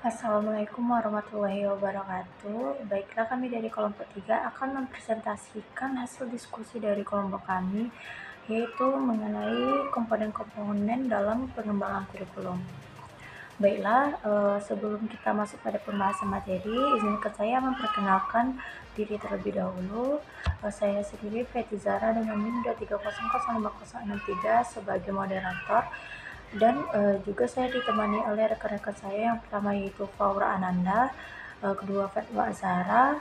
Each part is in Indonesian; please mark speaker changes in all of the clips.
Speaker 1: Assalamualaikum warahmatullahi wabarakatuh. Baiklah, kami dari kelompok 3 akan mempresentasikan hasil diskusi dari kelompok kami, yaitu mengenai komponen-komponen dalam pengembangan kurikulum. Baiklah, sebelum kita masuk pada pembahasan materi, izinkan saya memperkenalkan diri terlebih dahulu. Saya sendiri Feti Zara dengan NIM 230050663 sebagai moderator. Dan juga saya ditemani oleh rekan-rekan saya, yang pertama yaitu Faura Ananda, kedua Fatwa Azhara,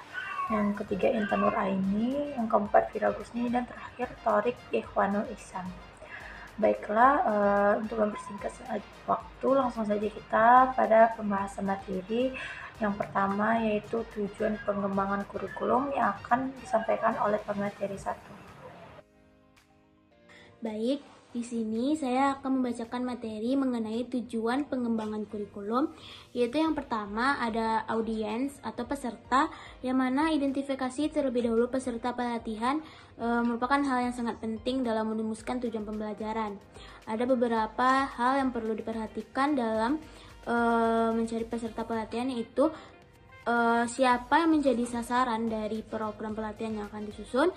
Speaker 1: yang ketiga Intan Nur Aini, yang keempat Fira Gusni, dan terakhir Torik Ikhwanul Ihsan. Baiklah, untuk mempersingkat waktu, langsung saja kita pada pembahasan materi. Yang pertama yaitu tujuan pengembangan kurikulum yang akan disampaikan oleh pemateri 1.
Speaker 2: Baik, di sini saya akan membacakan materi mengenai tujuan pengembangan kurikulum, yaitu yang pertama ada audiens atau peserta, yang mana identifikasi terlebih dahulu peserta pelatihan merupakan hal yang sangat penting dalam merumuskan tujuan pembelajaran. Ada beberapa hal yang perlu diperhatikan dalam mencari peserta pelatihan, yaitu siapa yang menjadi sasaran dari program pelatihan yang akan disusun,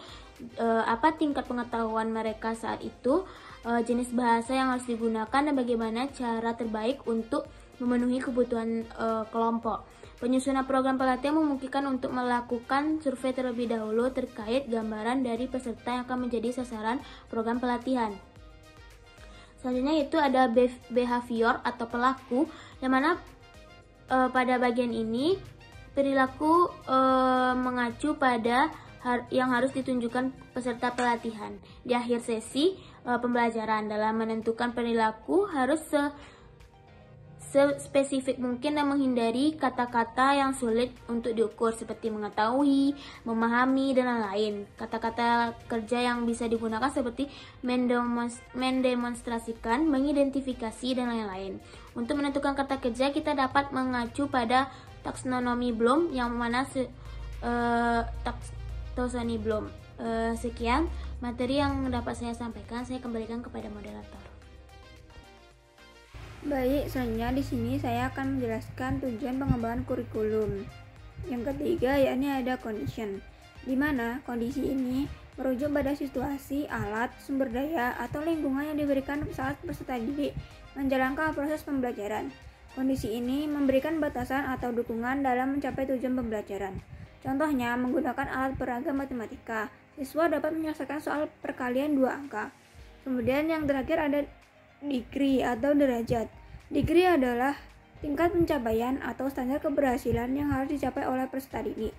Speaker 2: apa tingkat pengetahuan mereka saat itu, jenis bahasa yang harus digunakan, dan bagaimana cara terbaik untuk memenuhi kebutuhan kelompok. Penyusunan program pelatihan memungkinkan untuk melakukan survei terlebih dahulu terkait gambaran dari peserta yang akan menjadi sasaran program pelatihan. Selanjutnya itu ada behavior atau pelaku, yang mana pada bagian ini perilaku mengacu pada yang harus ditunjukkan peserta pelatihan. Di akhir sesi pembelajaran, dalam menentukan perilaku harus spesifik mungkin dan menghindari kata-kata yang sulit untuk diukur seperti mengetahui, memahami, dan lain-lain. Kata-kata kerja yang bisa digunakan seperti mendemonstrasikan, mengidentifikasi, dan lain-lain. Untuk menentukan kata kerja kita dapat mengacu pada taksonomi Bloom, yang mana taksonomi Bloom. Sekian materi yang dapat saya sampaikan. Saya kembalikan kepada moderator.
Speaker 3: Baik, selanjutnya di sini saya akan menjelaskan tujuan pengembangan kurikulum. Yang ketiga yakni ada condition, di mana kondisi ini merujuk pada situasi, alat, sumber daya, atau lingkungan yang diberikan saat peserta didik menjalankan proses pembelajaran. Kondisi ini memberikan batasan atau dukungan dalam mencapai tujuan pembelajaran. Contohnya, menggunakan alat peraga matematika, siswa dapat menyelesaikan soal perkalian 2 angka. Kemudian yang terakhir ada degree atau derajat. Degree adalah tingkat pencapaian atau standar keberhasilan yang harus dicapai oleh peserta didik.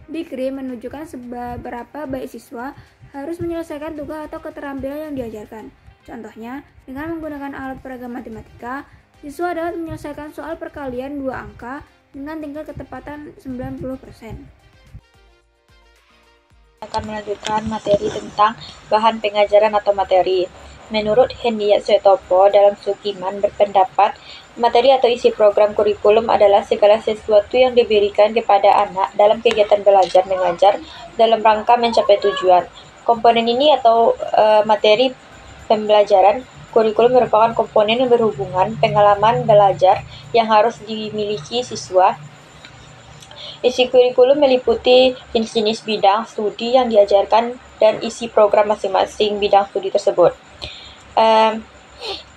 Speaker 3: Degree menunjukkan seberapa baik siswa harus menyelesaikan tugas atau keterampilan yang diajarkan. Contohnya, dengan menggunakan alat peraga matematika, siswa dapat menyelesaikan soal perkalian 2 angka dengan tingkat ketepatan 90%.
Speaker 4: Akan melanjutkan materi tentang bahan pengajaran atau materi. Menurut Hendiat Suetopo dalam Sukiman berpendapat, materi atau isi program kurikulum adalah segala sesuatu yang diberikan kepada anak dalam kegiatan belajar mengajar dalam rangka mencapai tujuan. Komponen ini atau materi pembelajaran kurikulum merupakan komponen yang berhubungan pengalaman belajar yang harus dimiliki siswa. Isi kurikulum meliputi jenis-jenis bidang studi yang diajarkan dan isi program masing-masing bidang studi tersebut.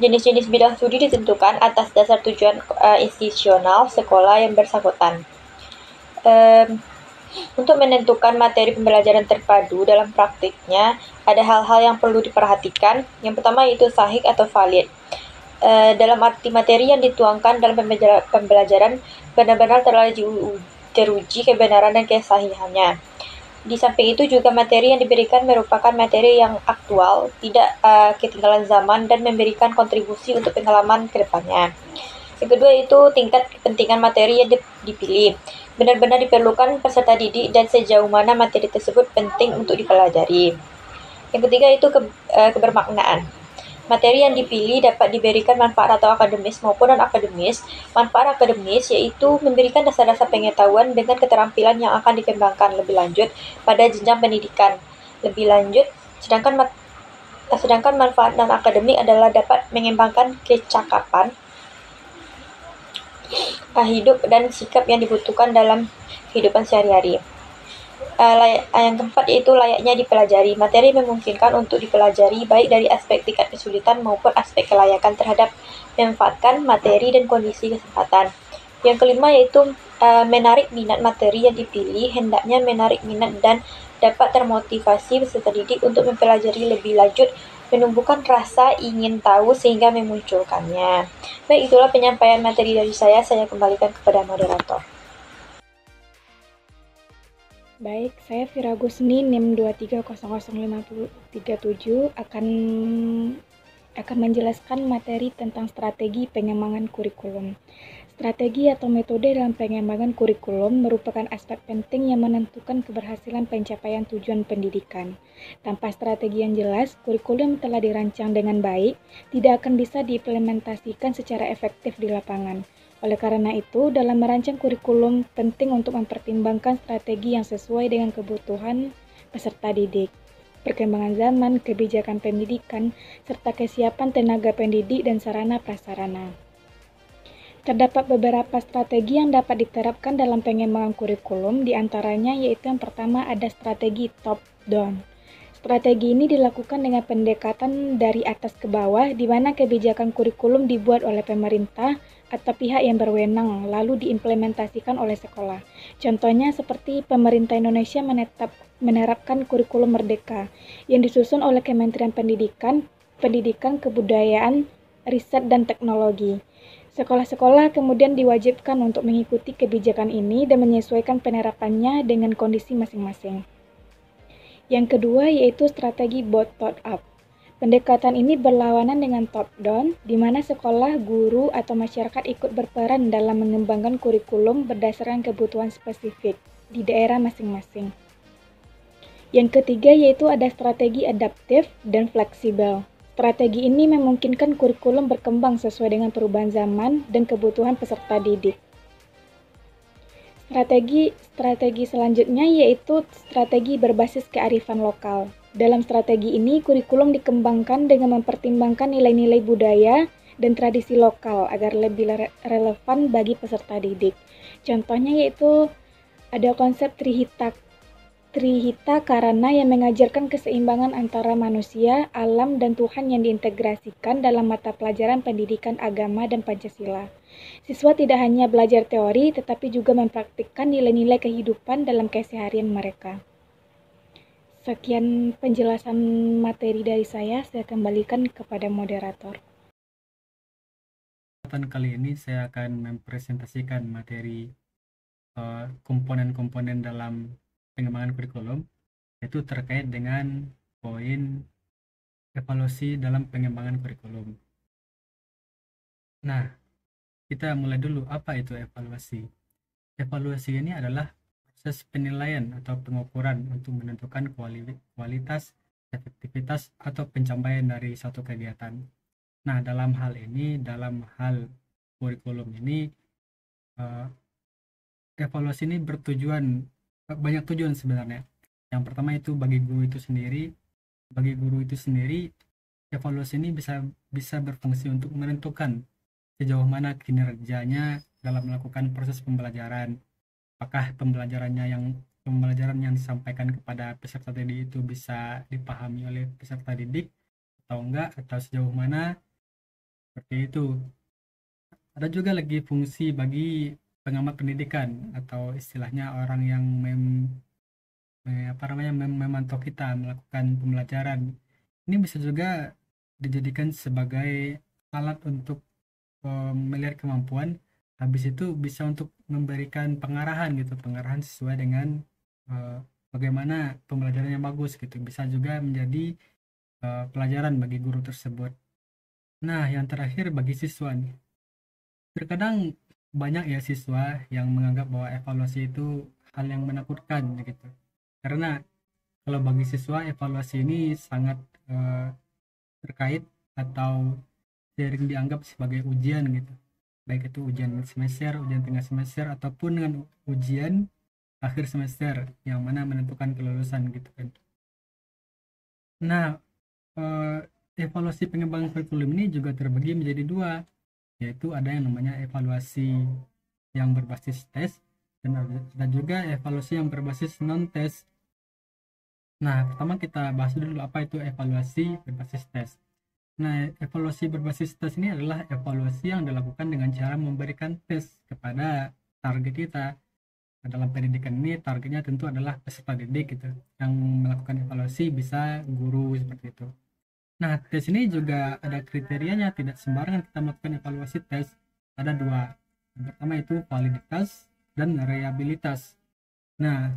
Speaker 4: Jenis-jenis bidang studi ditentukan atas dasar tujuan institusional sekolah yang bersangkutan. Untuk menentukan materi pembelajaran terpadu dalam praktiknya, ada hal-hal yang perlu diperhatikan. Yang pertama yaitu sahih atau valid. Dalam arti materi yang dituangkan dalam pembelajaran benar-benar telah teruji kebenaran dan kesahihannya. Di samping itu juga materi yang diberikan merupakan materi yang aktual, tidak ketinggalan zaman, dan memberikan kontribusi untuk pengalaman ke depannya. Yang kedua itu tingkat kepentingan materi yang dipilih. Benar-benar diperlukan peserta didik dan sejauh mana materi tersebut penting untuk dipelajari. Yang ketiga itu kebermaknaan. Materi yang dipilih dapat diberikan manfaat atau akademis maupun non-akademis. Manfaat akademis yaitu memberikan dasar-dasar pengetahuan dengan keterampilan yang akan dikembangkan lebih lanjut pada jenjang pendidikan lebih lanjut, sedangkan manfaat non-akademik adalah dapat mengembangkan kecakapan hidup dan sikap yang dibutuhkan dalam kehidupan sehari-hari. Yang keempat yaitu layaknya dipelajari. Materi memungkinkan untuk dipelajari baik dari aspek tingkat kesulitan maupun aspek kelayakan terhadap memanfaatkan materi dan kondisi kesempatan. Yang kelima yaitu menarik minat. Materi yang dipilih hendaknya menarik minat dan dapat termotivasi peserta didik untuk mempelajari lebih lanjut, menumbuhkan rasa ingin tahu sehingga memunculkannya. Baik, itulah penyampaian materi dari saya kembalikan kepada moderator.
Speaker 1: Baik, saya Vira Gusni, NIM 2300537 akan menjelaskan materi tentang strategi pengembangan kurikulum. Strategi atau metode dalam pengembangan kurikulum merupakan aspek penting yang menentukan keberhasilan pencapaian tujuan pendidikan. Tanpa strategi yang jelas, kurikulum telah dirancang dengan baik tidak akan bisa diimplementasikan secara efektif di lapangan. Oleh karena itu, dalam merancang kurikulum penting untuk mempertimbangkan strategi yang sesuai dengan kebutuhan peserta didik, perkembangan zaman, kebijakan pendidikan, serta kesiapan tenaga pendidik dan sarana prasarana. Terdapat beberapa strategi yang dapat diterapkan dalam pengembangan kurikulum, di antaranya yaitu yang pertama ada strategi top-down. Strategi ini dilakukan dengan pendekatan dari atas ke bawah, di mana kebijakan kurikulum dibuat oleh pemerintah atau pihak yang berwenang, lalu diimplementasikan oleh sekolah. Contohnya seperti pemerintah Indonesia menerapkan kurikulum Merdeka, yang disusun oleh Kementerian Pendidikan, Kebudayaan, Riset, dan Teknologi. Sekolah-sekolah kemudian diwajibkan untuk mengikuti kebijakan ini dan menyesuaikan penerapannya dengan kondisi masing-masing. Yang kedua yaitu strategi bottom-up. Pendekatan ini berlawanan dengan top-down, di mana sekolah, guru, atau masyarakat ikut berperan dalam mengembangkan kurikulum berdasarkan kebutuhan spesifik di daerah masing-masing. Yang ketiga yaitu ada strategi adaptif dan fleksibel. Strategi ini memungkinkan kurikulum berkembang sesuai dengan perubahan zaman dan kebutuhan peserta didik. Strategi selanjutnya yaitu strategi berbasis kearifan lokal. Dalam strategi ini, kurikulum dikembangkan dengan mempertimbangkan nilai-nilai budaya dan tradisi lokal agar lebih relevan bagi peserta didik. Contohnya yaitu ada konsep Trihita Karana yang mengajarkan keseimbangan antara manusia, alam, dan Tuhan yang diintegrasikan dalam mata pelajaran pendidikan agama dan Pancasila. Siswa tidak hanya belajar teori, tetapi juga mempraktikkan nilai-nilai kehidupan dalam keseharian mereka. Sekian penjelasan materi dari saya kembalikan kepada moderator.
Speaker 5: Kali ini saya akan mempresentasikan materi komponen-komponen dalam pengembangan kurikulum, yaitu terkait dengan poin evaluasi dalam pengembangan kurikulum. Nah, kita mulai dulu, apa itu evaluasi? Evaluasi ini adalah proses penilaian atau pengukuran untuk menentukan kualitas, efektivitas, atau pencapaian dari suatu kegiatan. Nah, dalam hal kurikulum ini, evaluasi ini banyak tujuan sebenarnya. Yang pertama itu bagi guru itu sendiri, evaluasi ini bisa berfungsi untuk menentukan sejauh mana kinerjanya dalam melakukan proses pembelajaran. Apakah pembelajaran yang disampaikan kepada peserta didik itu bisa dipahami oleh peserta didik atau enggak, atau sejauh mana, seperti itu. Ada juga lagi fungsi bagi pengamat pendidikan, atau istilahnya orang yang memantau kita melakukan pembelajaran. Ini bisa juga dijadikan sebagai alat untuk melihat kemampuan, habis itu bisa untuk memberikan pengarahan sesuai dengan bagaimana pembelajaran yang bagus gitu. Bisa juga menjadi pelajaran bagi guru tersebut. Nah, yang terakhir bagi siswa nih. Terkadang banyak ya siswa yang menganggap bahwa evaluasi itu hal yang menakutkan gitu. Karena kalau bagi siswa evaluasi ini sangat terkait atau sering dianggap sebagai ujian gitu. Baik itu ujian semester, ujian tengah semester, ataupun dengan ujian akhir semester yang mana menentukan kelulusan gitu kan. Nah, evaluasi pengembangan kurikulum ini juga terbagi menjadi dua, yaitu ada yang namanya evaluasi yang berbasis tes, dan ada juga evaluasi yang berbasis non-tes. Nah, pertama kita bahas dulu apa itu evaluasi berbasis tes. Nah, evaluasi berbasis tes ini adalah evaluasi yang dilakukan dengan cara memberikan tes kepada target kita. Dalam pendidikan ini targetnya tentu adalah peserta didik gitu. Yang melakukan evaluasi bisa guru seperti itu. Nah, tes ini juga ada kriterianya, tidak sembarangan kita melakukan evaluasi tes. Ada dua. Yang pertama itu validitas dan reliabilitas. Nah,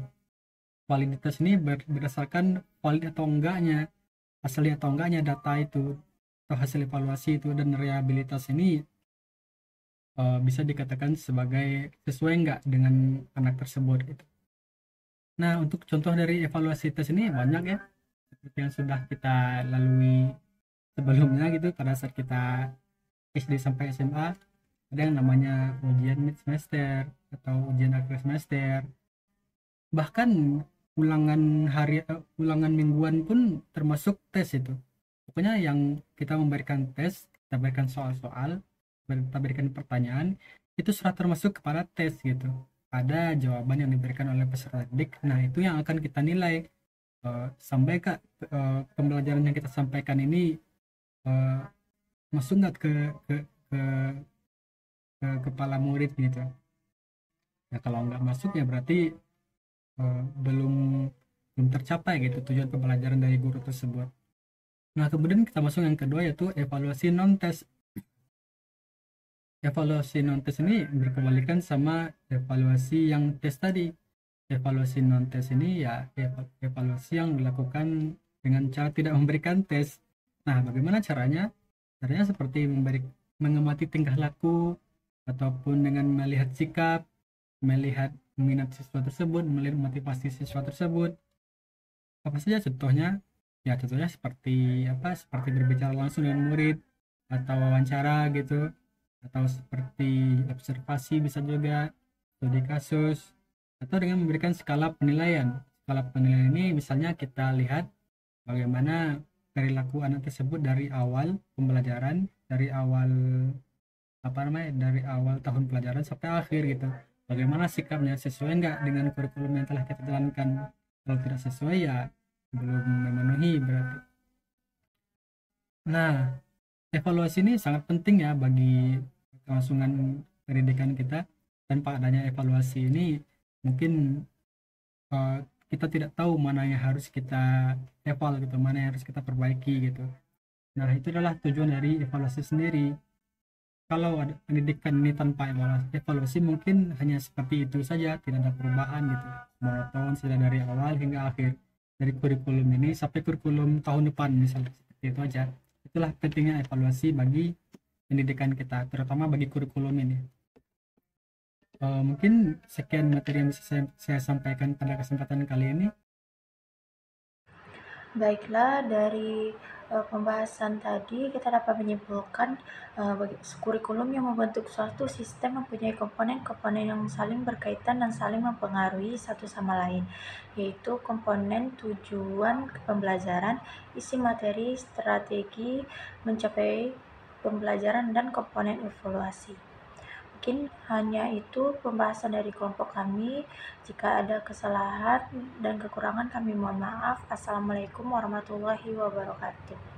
Speaker 5: validitas ini berdasarkan valid atau enggaknya, asli atau enggaknya data itu atau hasil evaluasi itu, dan reliabilitas ini bisa dikatakan sebagai sesuai enggak dengan anak tersebut gitu. Nah, untuk contoh dari evaluasi tes ini banyak ya, seperti yang sudah kita lalui sebelumnya gitu pada saat kita SD sampai SMA. Ada yang namanya ujian mid semester atau ujian akhir semester, bahkan ulangan mingguan pun termasuk tes itu. Pokoknya yang kita memberikan tes, kita berikan soal-soal, kita berikan pertanyaan, itu sudah termasuk kepada tes gitu. Ada jawaban yang diberikan oleh peserta didik. Nah, itu yang akan kita nilai sampai pembelajaran yang kita sampaikan ini masuk nggak ke kepala murid gitu. Ya kalau nggak masuk ya berarti belum tercapai gitu tujuan pembelajaran dari guru tersebut. Nah, kemudian kita masuk yang kedua, yaitu evaluasi non-tes. Evaluasi non-tes ini berkebalikan sama evaluasi yang tes tadi. Evaluasi non-tes ini ya evaluasi yang dilakukan dengan cara tidak memberikan tes. Nah, bagaimana caranya? Caranya seperti mengamati tingkah laku, ataupun dengan melihat sikap, melihat minat siswa tersebut, melihat motivasi siswa tersebut. Apa saja contohnya? Ya, contohnya seperti berbicara langsung dengan murid, atau wawancara gitu, atau seperti observasi bisa juga, studi kasus, atau dengan memberikan skala penilaian. Skala penilaian ini misalnya kita lihat bagaimana perilaku anak tersebut dari awal pembelajaran, dari awal tahun pelajaran sampai akhir gitu. Bagaimana sikapnya, sesuai enggak dengan kurikulum yang telah kita jalankan. Kalau tidak sesuai ya belum memenuhi berarti. Nah, evaluasi ini sangat penting ya bagi kelangsungan pendidikan kita. Tanpa adanya evaluasi ini mungkin kita tidak tahu mana yang harus kita eval gitu, mana yang harus kita perbaiki gitu. Nah, itu adalah tujuan dari evaluasi sendiri. Kalau ada pendidikan ini tanpa evaluasi mungkin hanya seperti itu saja, tidak ada perubahan gitu, monoton sudah dari awal hingga akhir, dari kurikulum ini sampai kurikulum tahun depan misalnya, seperti itu aja. Itulah pentingnya evaluasi bagi pendidikan kita, terutama bagi kurikulum ini. Mungkin sekian materi yang bisa saya sampaikan pada kesempatan kali ini.
Speaker 1: Baiklah, dari pembahasan tadi kita dapat menyimpulkan kurikulum yang membentuk suatu sistem mempunyai komponen-komponen yang saling berkaitan dan saling mempengaruhi satu sama lain, yaitu komponen tujuan pembelajaran, isi materi, strategi mencapai pembelajaran, dan komponen evaluasi. Mungkin hanya itu pembahasan dari kelompok kami. Jika ada kesalahan dan kekurangan kami mohon maaf. Assalamualaikum warahmatullahi wabarakatuh.